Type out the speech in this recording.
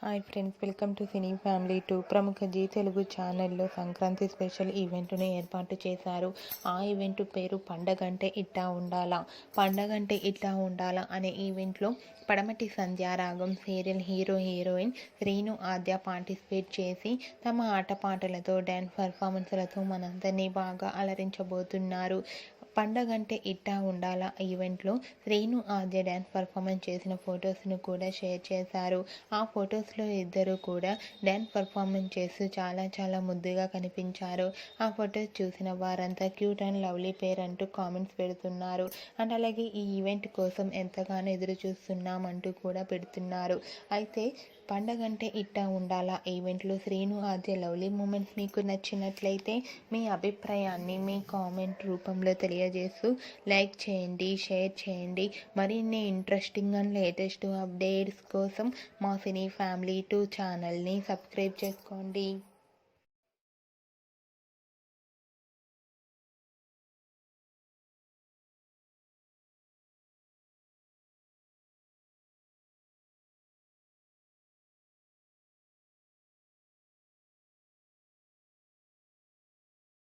Hi friends, welcome to cine family 2. ప్రముఖ G Telugu ఛానల్లో Sankranti special ఈవెంట్ను ఏర్పాటు చేశారు. ఆ ఈవెంట్ పేరు పండగంటే ఇట్టా ఉండాలా. పండగంటే ఇట్లా ఉండాలా అనే ఈవెంట్లో పడమటి Sandhyaragam serial hero heroine Srinu ఆద్య పార్టిసిపేట్ చేసి తమ ఆటపాటలతో డ్యాన్స్ పర్ఫార్మెన్స్లతో మనందరినీ బాగా అలరించబోతున్నారు. పండగంటే ఇట్టా ఉండాలా ఈవెంట్లో శ్రీను ఆద్య డ్యాన్స్ పర్ఫార్మెన్స్ చేసిన ఫొటోస్ను కూడా షేర్ చేశారు. ఆ ఫొటోస్లో ఇద్దరు కూడా డ్యాన్స్ పర్ఫార్మెన్స్ చేస్తూ చాలా ముద్దుగా కనిపించారు. ఆ ఫొటోస్ చూసిన వారంతా క్యూట్ అండ్ లవ్లీ పేర్ అంటూ కామెంట్స్ పెడుతున్నారు. అండ్ అలాగే ఈ ఈవెంట్ కోసం ఎంతగానో ఎదురు చూస్తున్నామంటూ కూడా పెడుతున్నారు. అయితే పండగంటే ఇట్టా ఉండాలా ఈవెంట్లో శ్రీను ఆద్య లవ్లీ మూమెంట్స్ మీకు నచ్చినట్లయితే మీ అభిప్రాయాన్ని మీ కామెంట్ రూపంలో తెలియజేస్తూ లైక్ చేయండి, షేర్ చేయండి. మరిన్ని ఇంట్రెస్టింగ్ అండ్ లేటెస్ట్ అప్డేట్స్ కోసం మా సినీ ఫ్యామిలీ 2 ఛానల్ని సబ్స్క్రైబ్ చేసుకోండి.